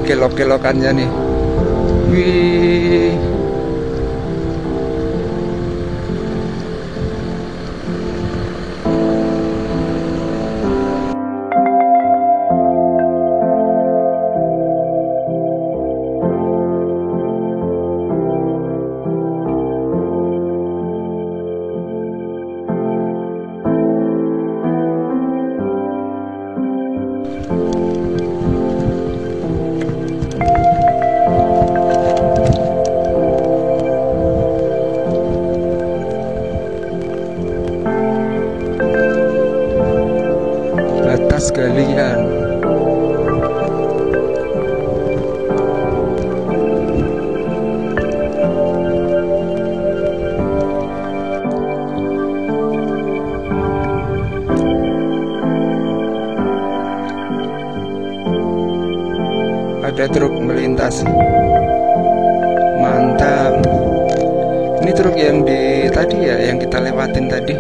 kelok-kelokannya nih. Wih. Batas galian. Ada truk melintas. Mantap. Ini truk yang di tadi ya, yang kita lewatin tadi.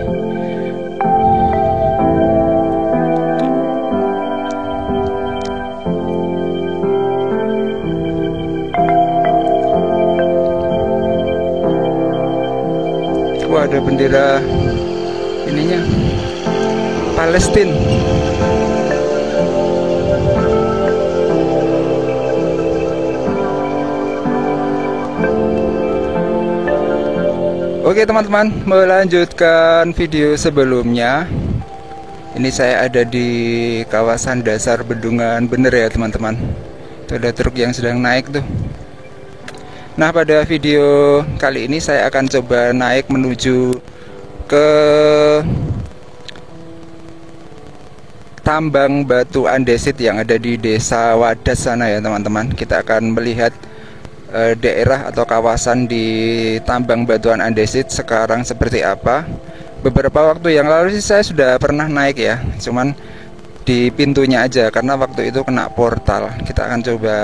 Wah, ada bendera ininya, Palestina. Oke teman-teman, melanjutkan video sebelumnya. Ini saya ada di kawasan dasar bendungan bener ya teman-teman. Itu ada truk yang sedang naik tuh. Nah, pada video kali ini saya akan coba naik menuju ke tambang batu andesit yang ada di Desa Wadas sana ya teman-teman. Kita akan melihat daerah atau kawasan di tambang batuan andesit sekarang seperti apa. Beberapa waktu yang lalu sih saya sudah pernah naik ya, cuman di pintunya aja karena waktu itu kena portal. Kita akan coba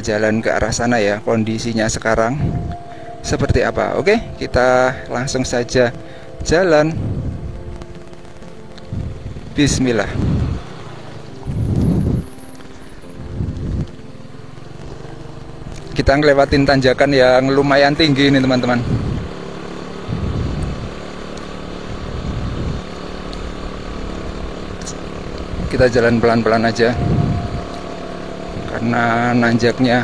jalan ke arah sana ya, kondisinya sekarang seperti apa. Oke, kita langsung saja jalan. Bismillah. Kita ngelewatin tanjakan yang lumayan tinggi ini teman-teman. Kita jalan pelan-pelan aja karena nanjaknya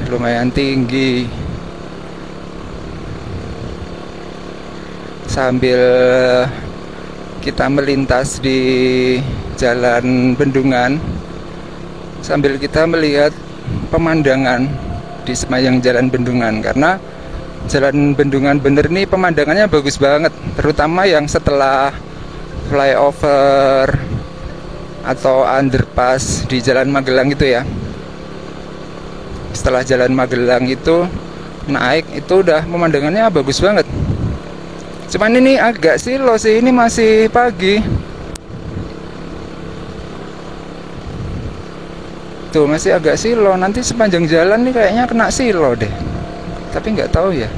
lumayan tinggi. Sambil kita melintas di jalan bendungan, sambil kita melihat pemandangan di sepanjang jalan bendungan, karena jalan bendungan bener ini pemandangannya bagus banget, terutama yang setelah flyover atau underpass di Jalan Magelang itu ya. Setelah Jalan Magelang itu naik, itu udah pemandangannya bagus banget. Cuman ini agak silo sih, ini masih pagi. Tuh masih agak silo, nanti sepanjang jalan nih kayaknya kena silo deh. Tapi nggak tahu ya.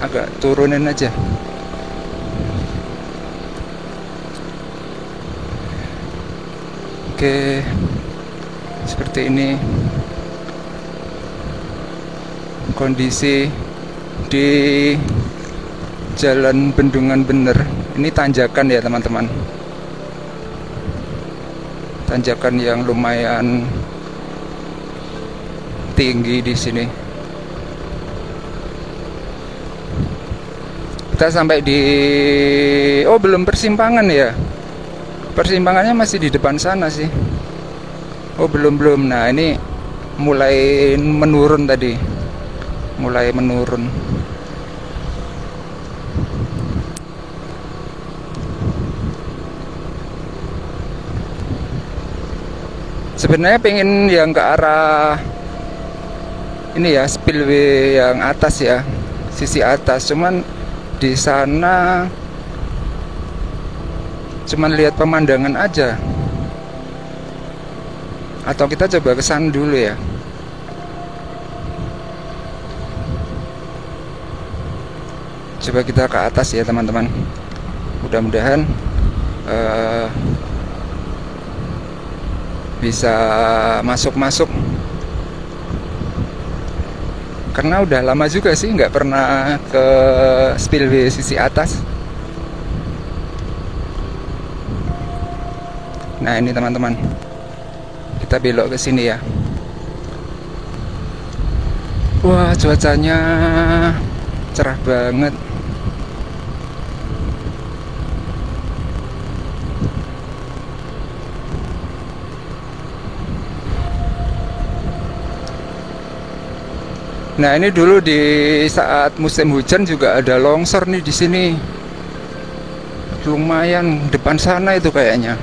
Agak turunin aja. Oke, seperti ini kondisi di jalan bendungan bener. Ini tanjakan ya teman-teman. Tanjakan yang lumayan tinggi di sini. Kita sampai di belum persimpangan ya. Persimpangannya masih di depan sana sih. Belum. Nah, ini mulai menurun tadi. Mulai menurun. Sebenarnya pengen yang ke arah ini ya, spillway yang atas ya, sisi atas. Cuman di sana cuman lihat pemandangan aja. Atau kita coba ke sana dulu ya. Coba kita ke atas ya teman-teman. Mudah-mudahan bisa masuk-masuk, karena udah lama juga sih nggak pernah ke spillway sisi atas. Nah ini teman-teman, kita belok ke sini ya. Wah, cuacanya cerah banget. Nah ini dulu di saat musim hujan juga ada longsor nih di sini. Lumayan depan sana itu kayaknya.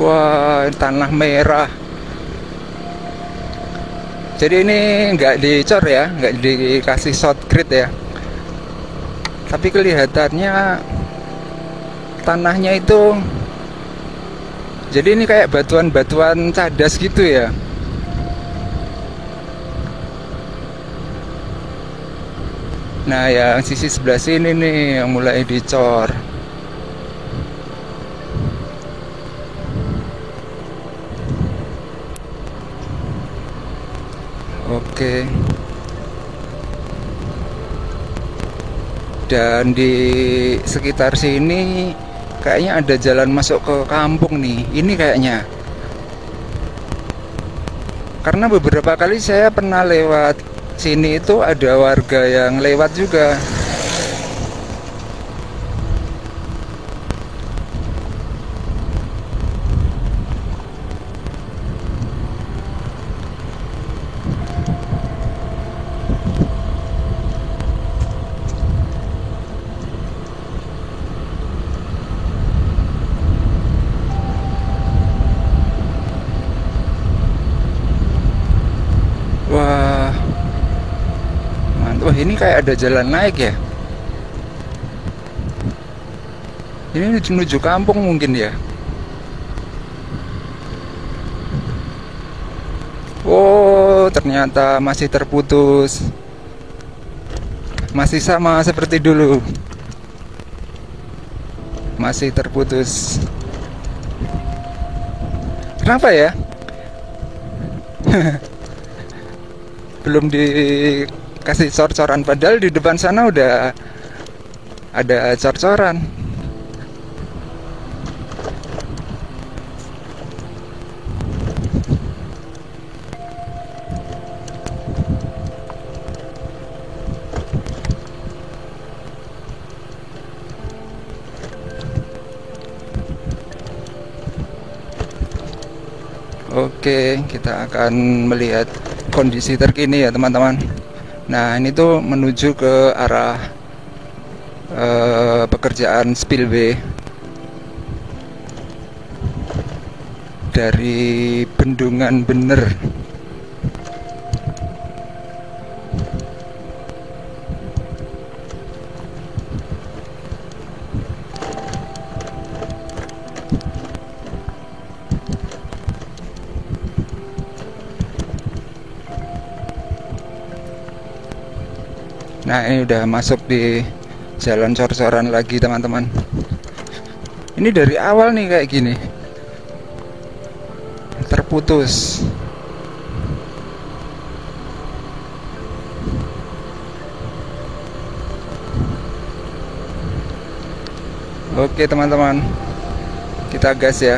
Wah, tanah merah. Jadi ini nggak dicor ya, nggak dikasih short grid ya. Tapi kelihatannya tanahnya itu, jadi ini kayak batuan-batuan cadas gitu ya. Nah yang sisi sebelah sini nih yang mulai dicor. Oke. Dan di sekitar sini kayaknya ada jalan masuk ke kampung nih. Ini kayaknya. Karena beberapa kali saya pernah lewat sini itu ada warga yang lewat juga. Wah, mantap. Wah, ini kayak ada jalan naik ya. Ini menuju kampung mungkin ya. Oh, ternyata masih terputus. Masih sama seperti dulu. Masih terputus. Kenapa ya? Belum dikasih cor-coran, padahal di depan sana udah ada cor-coran. Oke, kita akan melihat kondisi terkini ya teman-teman. Nah ini tuh menuju ke arah pekerjaan spillway dari Bendungan Bener. Nah ini udah masuk di jalan cor-coran lagi teman-teman. Ini dari awal nih kayak gini, terputus. Oke teman-teman, kita gas ya.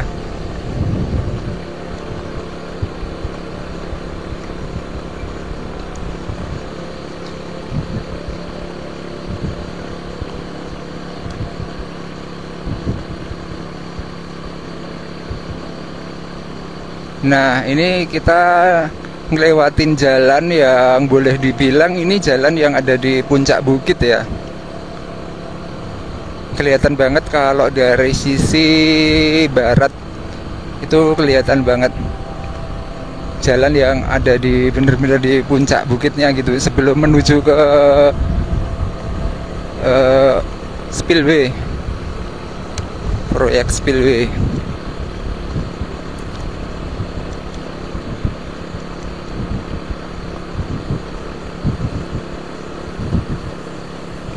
Nah ini kita ngelewatin jalan yang boleh dibilang ini jalan yang ada di puncak bukit ya. Kelihatan banget kalau dari sisi barat itu kelihatan banget jalan yang ada di bener-bener di puncak bukitnya gitu, sebelum menuju ke spillway, proyek spillway.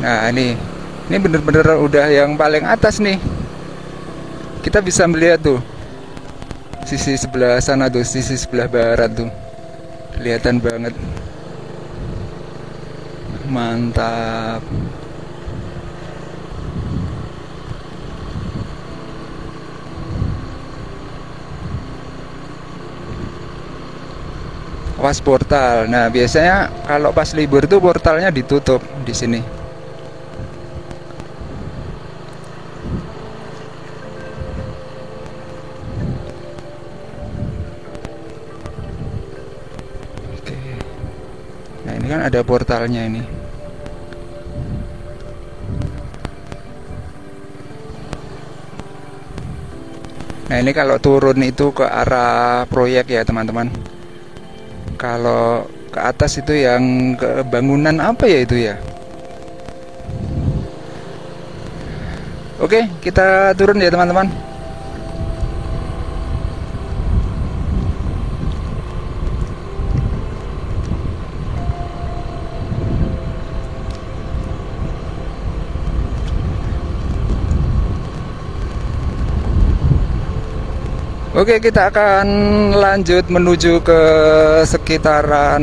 Nah, ini bener-bener udah yang paling atas nih. Kita bisa melihat tuh sisi sebelah sana tuh, sisi sebelah barat tuh. Kelihatan banget. Mantap. Was portal. Nah, biasanya kalau pas libur tuh portalnya ditutup di sini. Oke. Nah, ini kan ada portalnya ini. Nah, ini kalau turun itu ke arah proyek ya, teman-teman. Kalau ke atas itu yang ke bangunan apa ya itu ya? Oke, kita turun ya, teman-teman. Oke, kita akan lanjut menuju ke sekitaran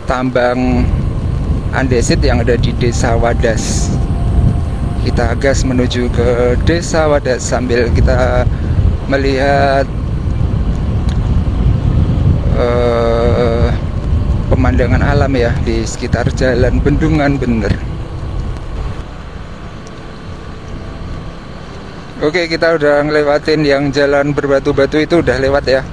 tambang andesit yang ada di Desa Wadas. Kita gas menuju ke Desa Wadas sambil kita melihat pemandangan alam ya di sekitar jalan Bendungan Bener. Oke, kita udah ngelewatin yang jalan berbatu-batu itu, udah lewat ya.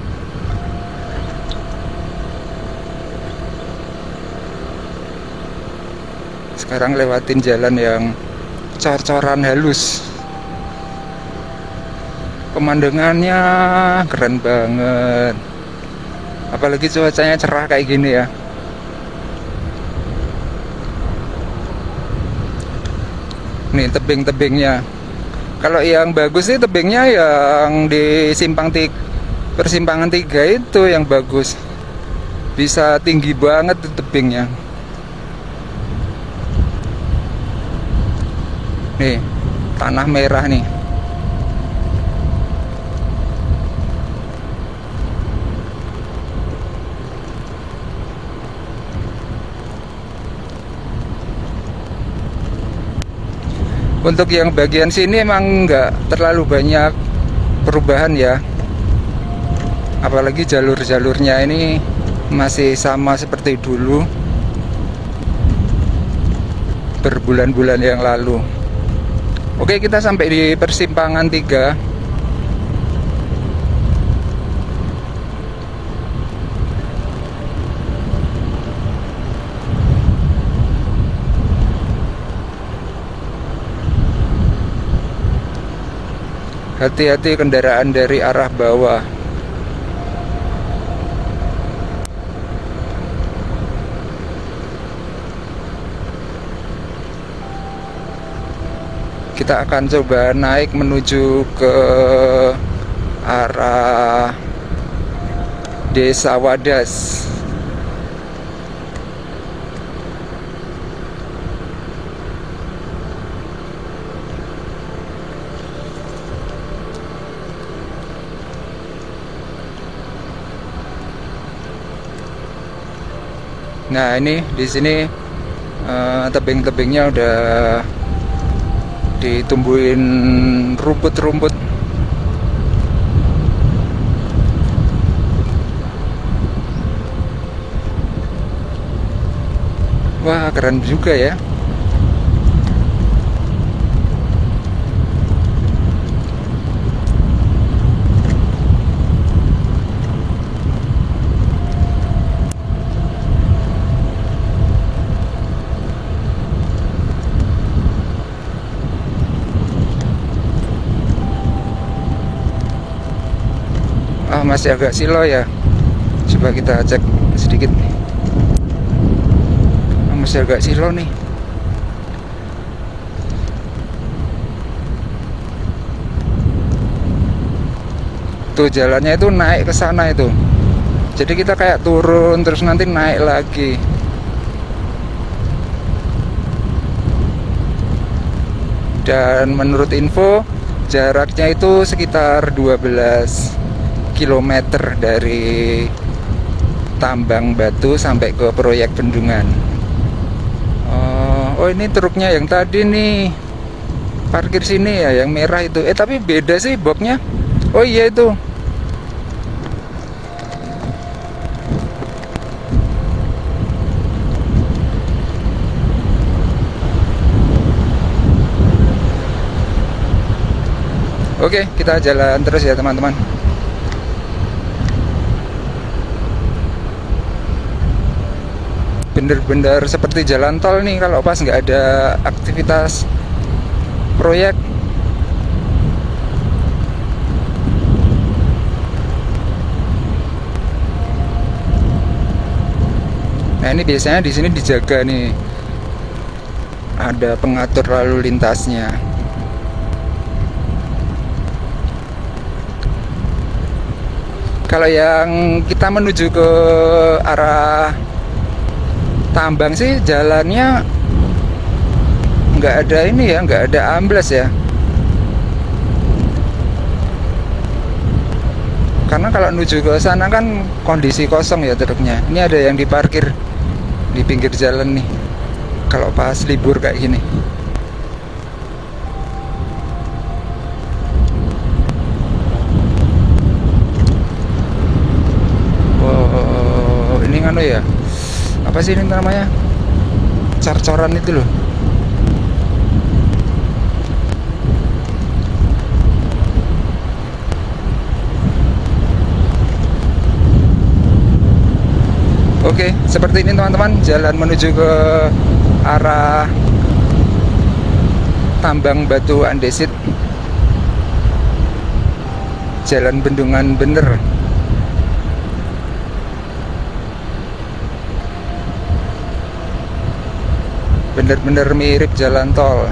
Sekarang lewatin jalan yang cor-coran halus. Pemandangannya keren banget. Apalagi cuacanya cerah kayak gini ya. Nih tebing-tebingnya. Kalau yang bagus sih tebingnya yang di persimpangan 3 itu yang bagus. Bisa tinggi banget tuh tebingnya. Nih, tanah merah nih. Untuk yang bagian sini emang nggak terlalu banyak perubahan ya. Apalagi jalur-jalurnya ini masih sama seperti dulu berbulan-bulan yang lalu. Oke, kita sampai di persimpangan 3. Hati-hati kendaraan dari arah bawah. Kita akan coba naik menuju ke arah Desa Wadas. Nah, ini di sini tebing-tebingnya udah ditumbuhin rumput-rumput. Wah, keren juga ya. Masih agak silo ya. Coba kita cek sedikit. Masih agak silo nih. Tuh jalannya itu naik ke sana itu. Jadi kita kayak turun terus nanti naik lagi. Dan menurut info jaraknya itu sekitar 12 km dari tambang batu sampai ke proyek bendungan. Oh ini truknya yang tadi nih parkir sini ya, yang merah itu. Tapi beda sih boxnya. Oh iya itu. Oke, kita jalan terus ya teman-teman. Bener-bener seperti jalan tol nih kalau pas nggak ada aktivitas proyek. Nah ini biasanya di sini dijaga nih, ada pengatur lalu lintasnya. Kalau yang kita menuju ke arah tambang sih jalannya nggak ada ini ya, nggak ada ambles ya. Karena kalau menuju ke sana kan kondisi kosong ya truknya. Ini ada yang diparkir di pinggir jalan nih. Kalau pas libur kayak gini. Ini nganu ya, apa sih ini namanya, car-coran itu loh. Oke, seperti ini teman-teman, jalan menuju ke arah tambang batu andesit, jalan bendungan bener. Bener-bener mirip jalan tol.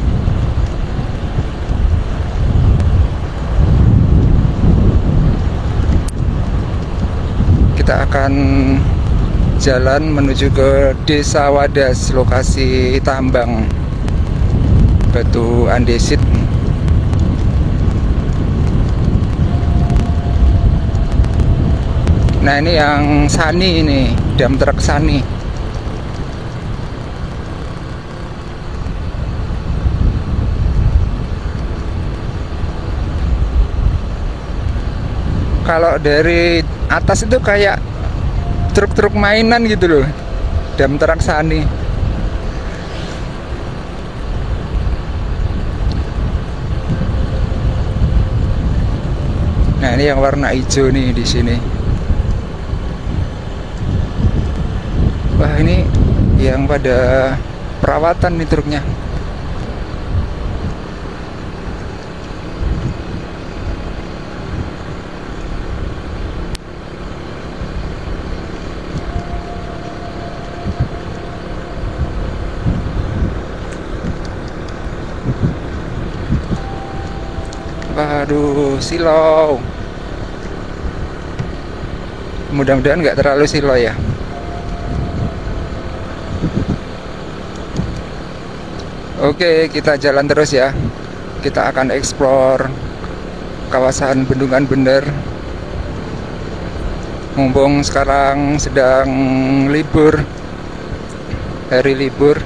Kita akan jalan menuju ke Desa Wadas, lokasi tambang batu andesit. Nah ini yang Sani, ini dam truk Sani. Kalau dari atas itu kayak truk-truk mainan gitu loh, dam truk Sani. Nah ini yang warna hijau nih di sini. Wah ini yang pada perawatan nih truknya. Waduh, silau. Mudah-mudahan nggak terlalu silau ya. Oke, kita jalan terus ya. Kita akan eksplor kawasan Bendungan Bener. Mumpung sekarang sedang libur, hari libur.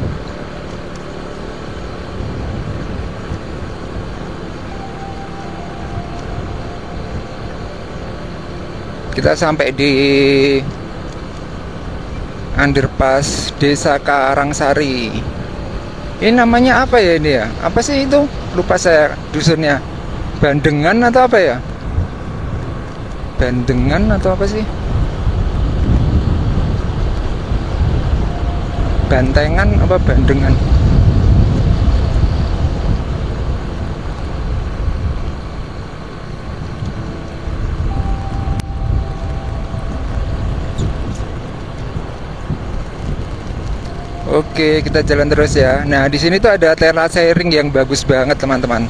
Kita sampai di underpass Desa Karangsari. Ini namanya apa ya ini ya? Apa sih itu? Lupa saya dusunnya. Bandengan atau apa ya? Bandengan atau apa sih? Bantengan apa Bandengan? Oke, kita jalan terus ya. Nah, di sini tuh ada terasering yang bagus banget, teman-teman.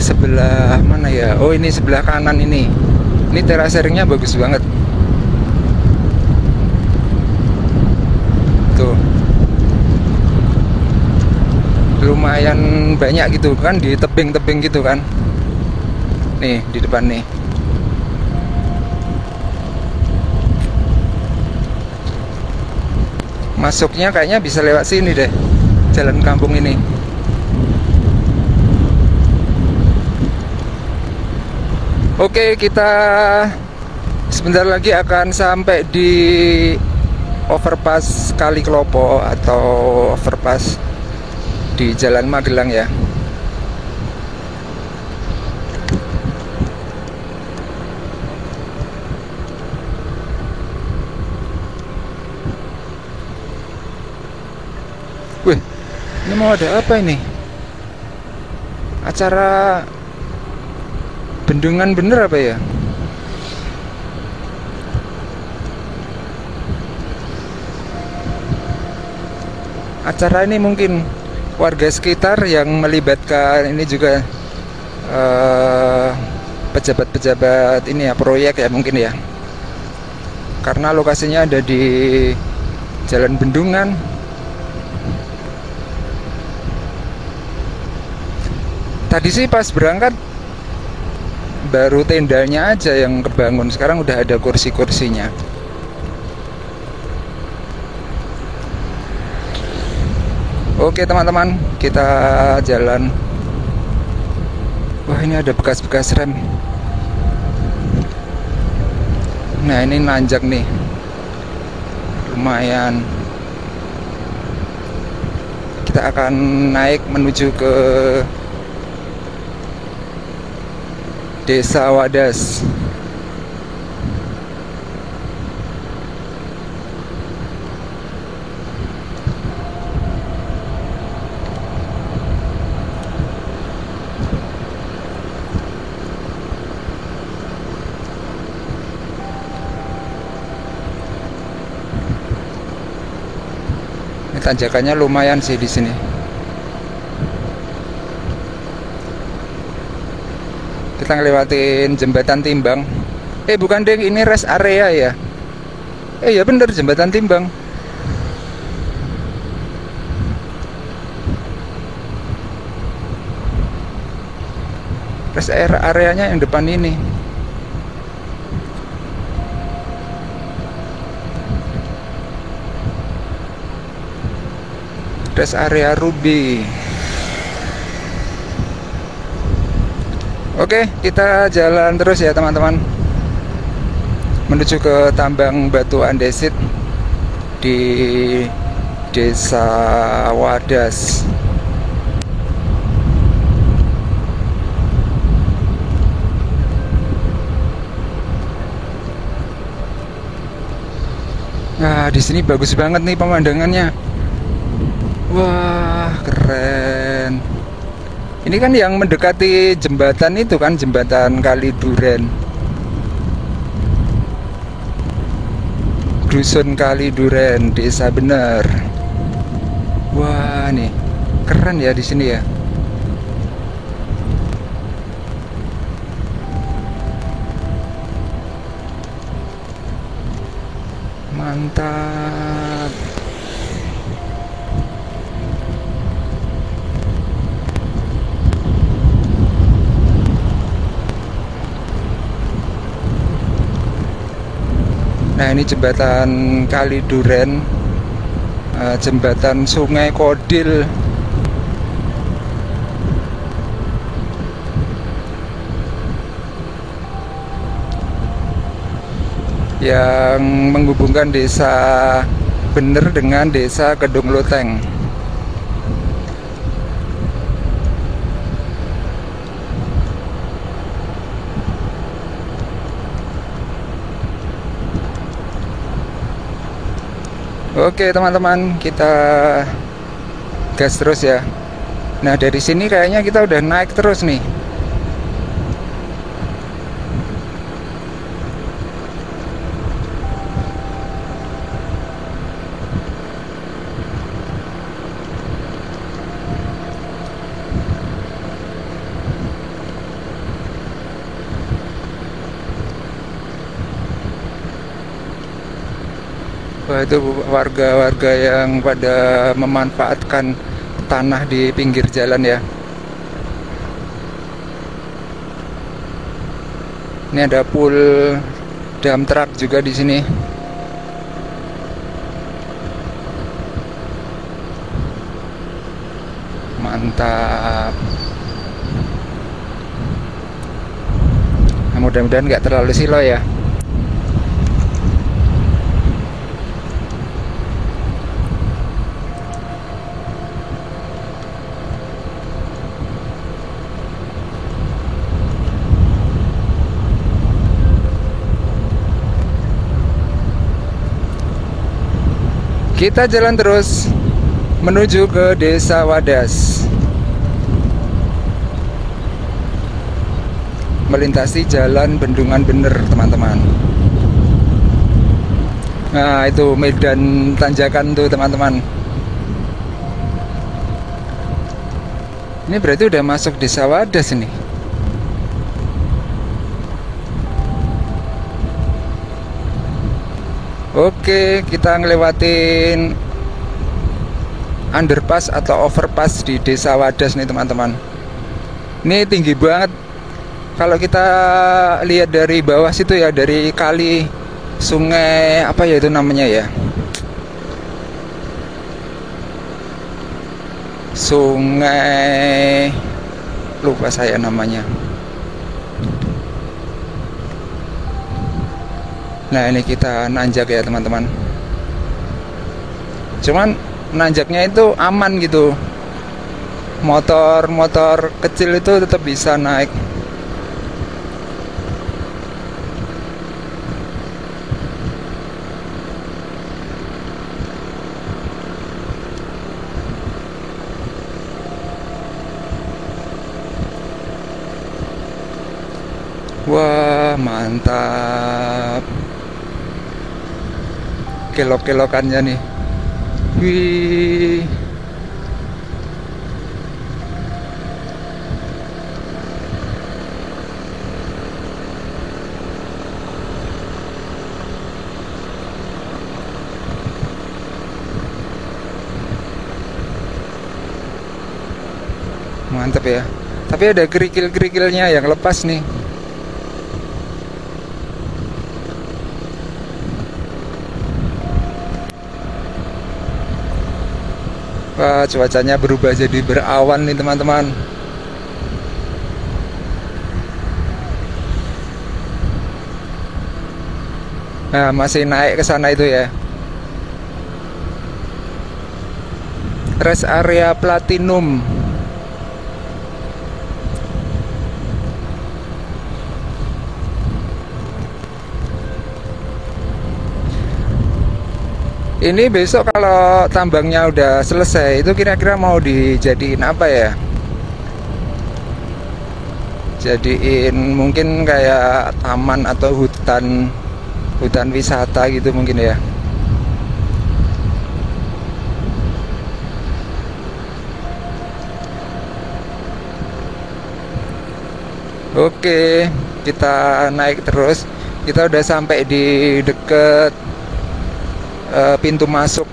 Sebelah mana ya? Oh, ini sebelah kanan ini. Ini teraseringnya bagus banget. lumayan banyak gitu kan, di tebing-tebing gitu kan. Nih di depan nih. Masuknya kayaknya bisa lewat sini deh, jalan kampung ini. Oke, kita sebentar lagi akan sampai di overpass Kali Klopo atau overpass di Jalan Magelang ya. Wih, ini mau ada apa ini? Acara bendungan bener apa ya? Acara ini mungkin warga sekitar yang melibatkan ini juga pejabat-pejabat ini ya, proyek ya mungkin ya. Karena lokasinya ada di Jalan Bendungan. Tadi sih pas berangkat baru tendanya aja yang kebangun, sekarang udah ada kursi-kursinya. Oke teman-teman, kita jalan. Wah, ini ada bekas-bekas rem. Nah, ini nanjak nih, lumayan. Kita akan naik menuju ke Desa Wadas. Ini tanjakannya lumayan sih di sini. Kita ngelewatin jembatan timbang. Bukan deh, ini rest area ya. Ya bener, jembatan timbang. Rest areanya yang depan ini. Rest area Ruby. Oke, kita jalan terus ya teman-teman, menuju ke tambang batu andesit di Desa Wadas. Nah, di sini bagus banget nih pemandangannya. Wah, keren. Ini kan yang mendekati jembatan itu kan, jembatan Kali Duren. Dusun Kali Duren, Desa Bener. Wah, nih keren ya di sini ya. Mantap. Nah, ini jembatan Kali Duren, jembatan Sungai Kodil. Yang menghubungkan Desa Bener dengan Desa Kedung Loteng. Oke teman-teman, kita gas terus ya. Nah, dari sini kayaknya kita udah naik terus nih. Wah, itu warga-warga yang pada memanfaatkan tanah di pinggir jalan ya. Ini ada pool dump truck juga di sini. Mantap. Nah, mudah-mudahan nggak terlalu silo ya. Kita jalan terus menuju ke Desa Wadas, melintasi jalan Bendungan Bener teman-teman. Nah itu medan tanjakan tuh teman-teman. Ini berarti udah masuk Desa Wadas ini. Oke, kita ngelewatin underpass atau overpass di Desa Wadas nih teman-teman. Ini tinggi banget. Kalau kita lihat dari bawah situ ya, dari kali sungai apa ya itu namanya ya, sungai lupa saya namanya. Nah ini kita nanjak ya teman-teman. Cuman nanjaknya itu aman gitu. Motor kecil itu tetap bisa naik. Wah mantap. Kelok-kelokannya nih. Wih. Mantap ya. Tapi ada kerikil-kerikilnya yang lepas nih. Wah, cuacanya berubah jadi berawan nih teman-teman. Nah, masih naik ke sana itu ya. Rest area Platinum. Ini besok kalau tambangnya udah selesai, itu kira-kira mau dijadiin apa ya? Jadiin mungkin kayak taman atau hutan wisata gitu mungkin ya. Oke, kita naik terus. Kita udah sampai di deket pintu masuk.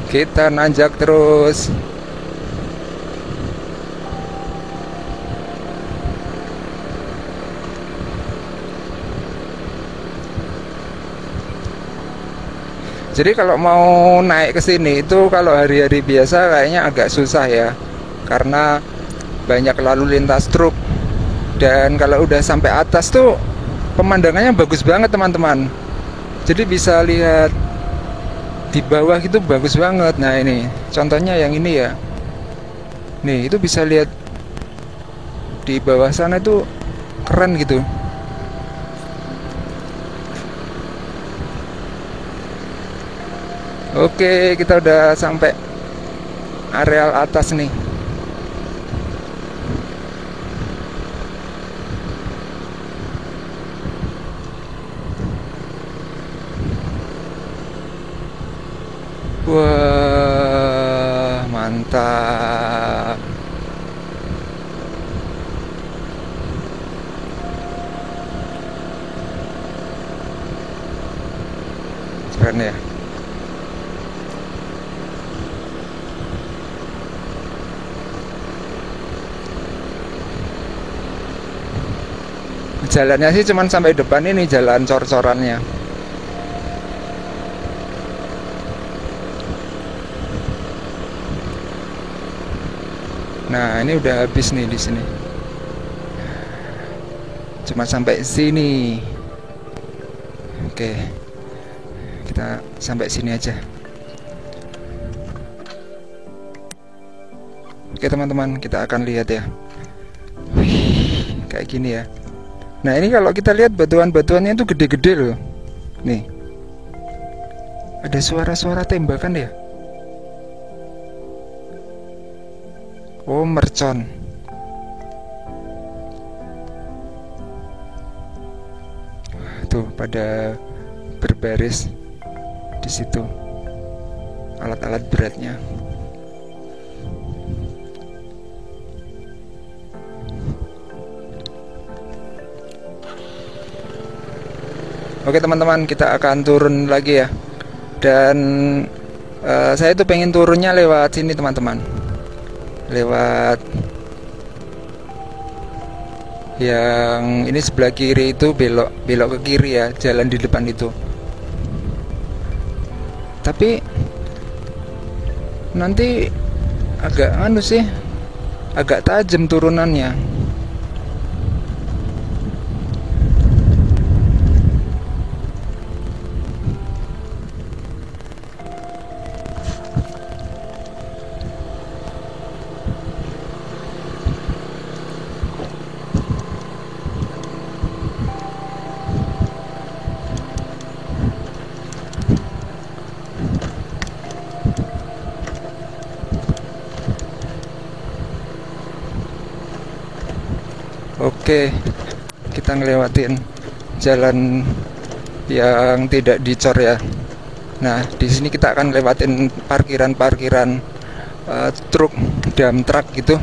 Kita nanjak terus. Jadi kalau mau naik ke sini itu kalau hari-hari biasa kayaknya agak susah ya, karena banyak lalu lintas truk. Dan kalau udah sampai atas tuh pemandangannya bagus banget teman-teman. Jadi bisa lihat di bawah itu bagus banget. Nah ini contohnya yang ini ya. Nih itu bisa lihat di bawah sana itu keren gitu. Oke, kita udah sampai areal atas nih. keren ya. Jalannya sih cuman sampai depan ini, jalan cor-corannya. Nah, ini udah habis nih di sini. Cuma sampai sini. Oke. Kita sampai sini aja. Oke, teman-teman, kita akan lihat ya. Wih, kayak gini ya. Nah, ini kalau kita lihat batuan-batuannya itu gede-gede loh. Nih. Ada suara-suara tembakan ya. Oh, mercon. Tuh, pada berbaris di situ. Alat-alat beratnya. Oke, teman-teman, kita akan turun lagi ya. Dan saya tuh pengen turunnya lewat sini, teman-teman. Lewat yang ini sebelah kiri itu, belok ke kiri ya, jalan di depan itu. Tapi nanti agak agak tajam turunannya. Oke, kita ngelewatin jalan yang tidak dicor ya. Nah, di sini kita akan lewatin parkiran-parkiran truk, dump truck gitu.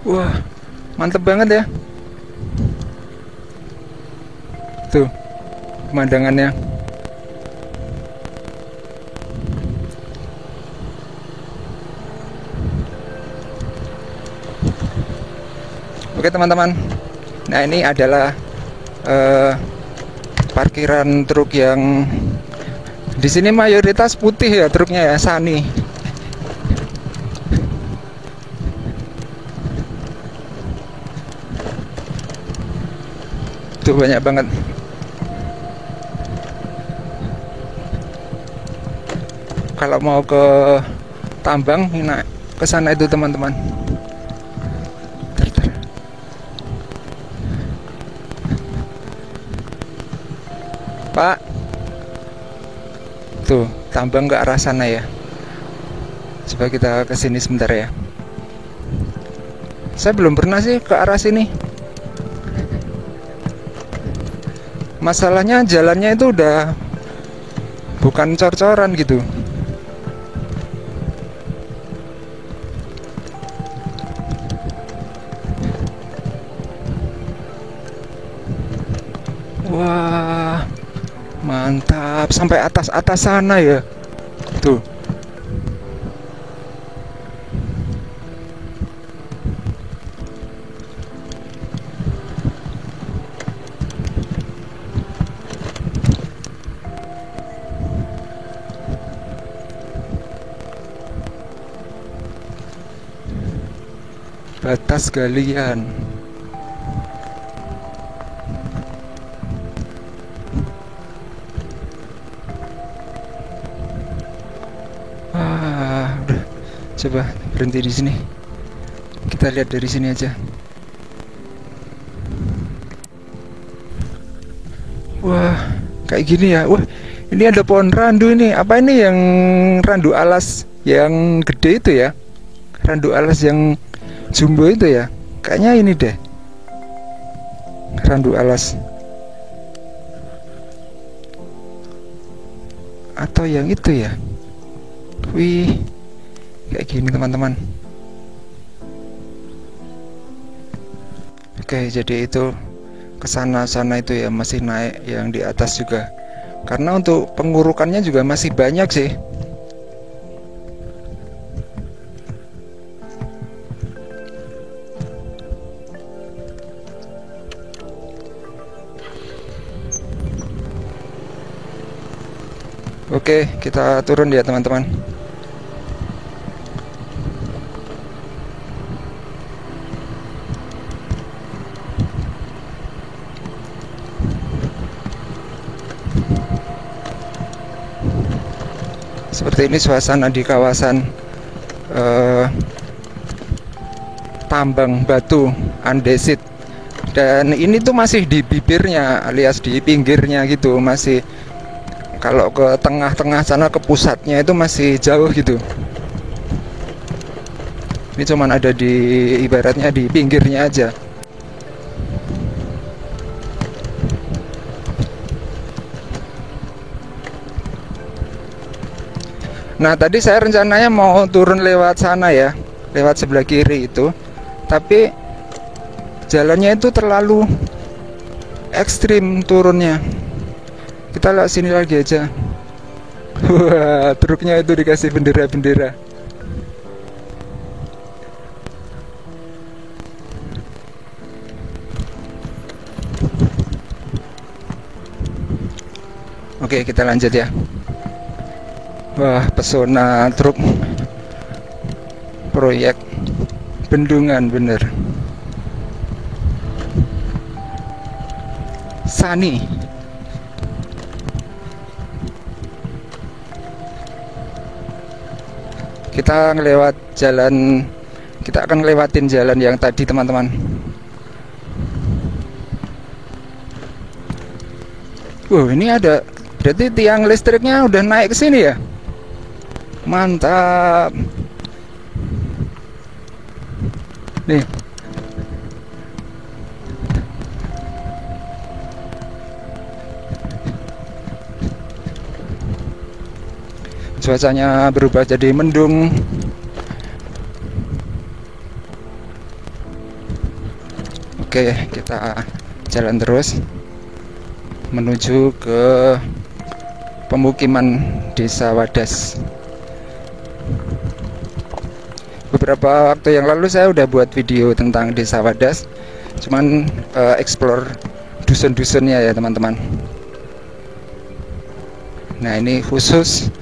Wah, mantep banget ya. Tuh, pemandangannya. Oke, teman-teman. Nah, ini adalah parkiran truk yang di sini mayoritas putih ya truknya ya, Sani. Tuh banyak banget. Kalau mau ke tambang, nah ke sana itu teman-teman. Pak, tuh tambang ke arah sana ya. Coba kita ke sini sebentar ya. Saya belum pernah sih ke arah sini. Masalahnya jalannya itu udah bukan cor-coran gitu. Wah, mantap, sampai atas-atas sana ya. Tuh. Batas galian. Wah, udah. Coba berhenti di sini. Kita lihat dari sini aja. Wah, kayak gini ya. Wah, ini ada pohon randu ini. Apa ini yang randu alas yang gede itu ya? Randu alas yang jumbo itu ya, kayaknya ini deh randu alas. atau yang itu ya. Wih, kayak gini teman-teman. Oke, jadi itu kesana-sana itu ya masih naik, yang di atas juga. Karena untuk pengurukannya juga masih banyak sih. Oke, kita turun ya teman-teman. Seperti ini suasana di kawasan tambang batu andesit. Dan ini tuh masih di bibirnya alias di pinggirnya gitu, masih kalau ke tengah-tengah sana ke pusatnya itu masih jauh gitu. Ini cuman ada di ibaratnya di pinggirnya aja. Nah, tadi saya rencananya mau turun lewat sana ya, lewat sebelah kiri itu. Tapi jalannya itu terlalu ekstrim turunnya. Kita lewat sini lagi aja. Wah, truknya itu dikasih bendera-bendera. Oke, kita lanjut ya. Wah, pesona truk proyek bendungan bener. Sani. Kita ngelewat jalan, kita akan ngelewatin jalan yang tadi teman-teman. Wow, ini ada, berarti tiang listriknya udah naik ke sini ya. Mantap. Nih. Cuacanya berubah jadi mendung. Oke, kita jalan terus menuju ke pemukiman Desa Wadas. Beberapa waktu yang lalu saya udah buat video tentang Desa Wadas, cuman explore dusun-dusunnya ya teman-teman. Nah, ini khusus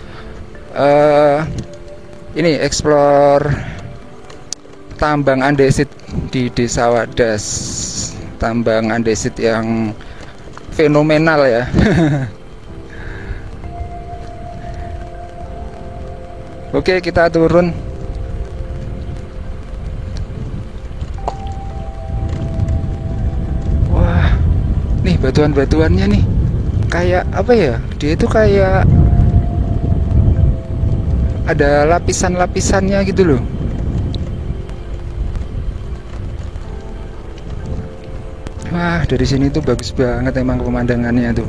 ini explore tambang andesit di Desa Wadas. Tambang andesit yang fenomenal ya. Oke, kita turun. Wah, nih batuan-batuannya nih kayak apa ya, dia itu kayak ada lapisan-lapisannya gitu loh. Wah, dari sini tuh bagus banget emang pemandangannya tuh.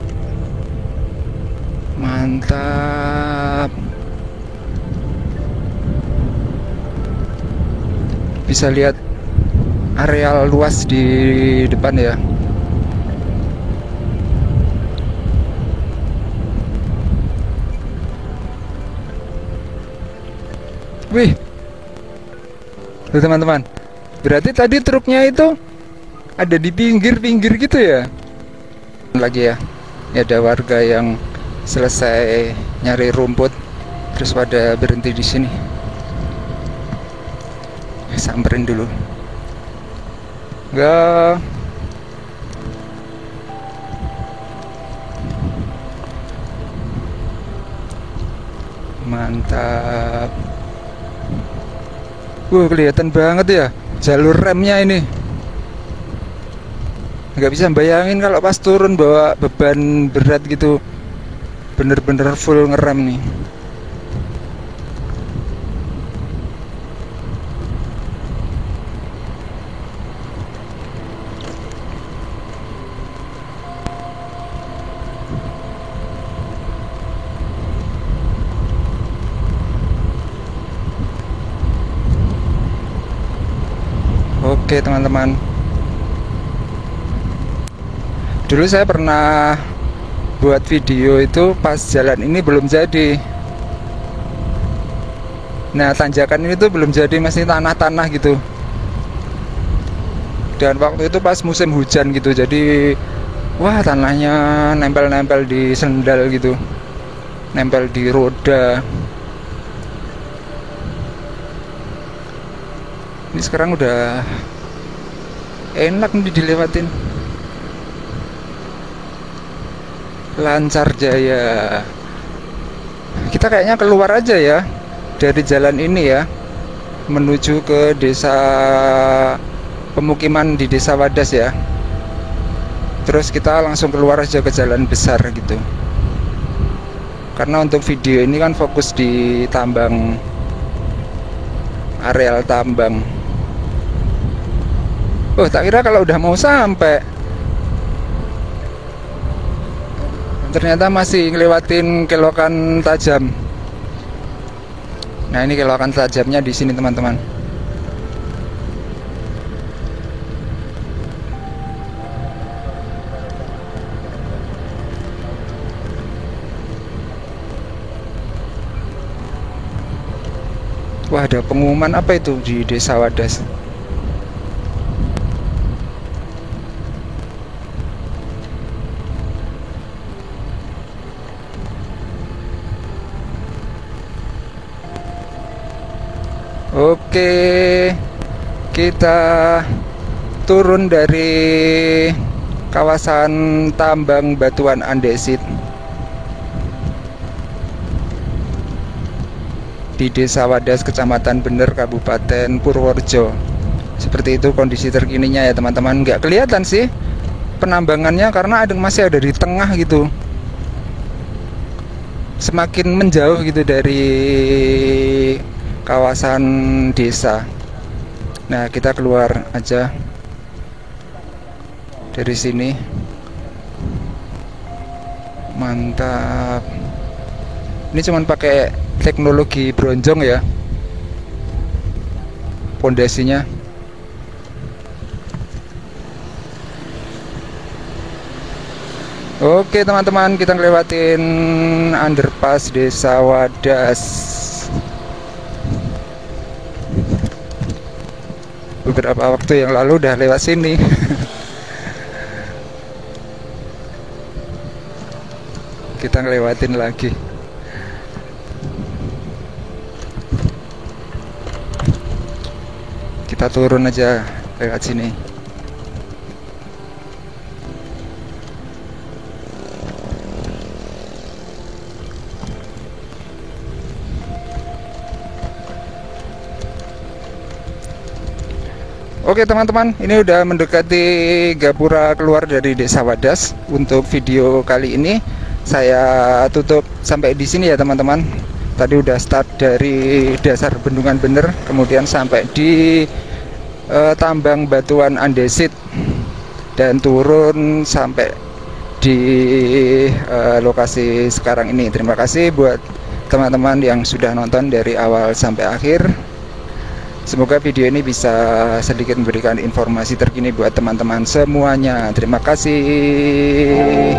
Mantap. Bisa lihat areal luas di depan ya. Wih, tuh teman-teman, berarti tadi truknya itu ada di pinggir-pinggir gitu ya. Lagi ya, ini ada warga yang selesai nyari rumput terus pada berhenti di sini. Samperin dulu. Enggak. Mantap. Kelihatan banget ya jalur remnya ini. Nggak bisa bayangin kalau pas turun bawa beban berat gitu. Bener-bener full ngerem nih. Oke teman-teman, dulu saya pernah buat video itu pas jalan ini belum jadi. Nah, tanjakan ini tuh belum jadi, masih tanah-tanah gitu. Dan waktu itu pas musim hujan gitu, jadi wah, tanahnya nempel-nempel di sendal gitu, nempel di roda. Ini sekarang udah enak nih dilewatin, lancar jaya. Kita kayaknya keluar aja ya dari jalan ini ya, menuju ke desa pemukiman di desa Wadas ya. Terus kita langsung keluar aja ke jalan besar gitu, karena untuk video ini kan fokus di tambang, areal tambang. Oh, tak kira kalau udah mau sampai, ternyata masih ngelewatin kelokan tajam. Nah, ini kelokan tajamnya di sini teman-teman. Wah, ada pengumuman apa itu di Desa Wadas? Oke, kita turun dari kawasan tambang batuan andesit di Desa Wadas, Kecamatan Bener, Kabupaten Purworejo. Seperti itu kondisi terkininya ya teman-teman. Nggak kelihatan sih penambangannya karena masih ada di tengah gitu, semakin menjauh gitu dari kawasan desa. Nah, kita keluar aja dari sini. Mantap. Ini cuman pakai teknologi bronjong ya pondasinya. Oke teman-teman, kita ngelewatin underpass Desa Wadas. Beberapa waktu yang lalu udah lewat sini. Kita ngelewatin lagi. Kita turun aja lewat sini. Oke teman-teman, ini udah mendekati gapura keluar dari Desa Wadas. Untuk video kali ini saya tutup sampai di sini ya teman-teman. Tadi udah start dari dasar bendungan Bener, kemudian sampai di tambang batuan andesit, dan turun sampai di lokasi sekarang ini. Terima kasih buat teman-teman yang sudah nonton dari awal sampai akhir. Semoga video ini bisa sedikit memberikan informasi terkini buat teman-teman semuanya. Terima kasih.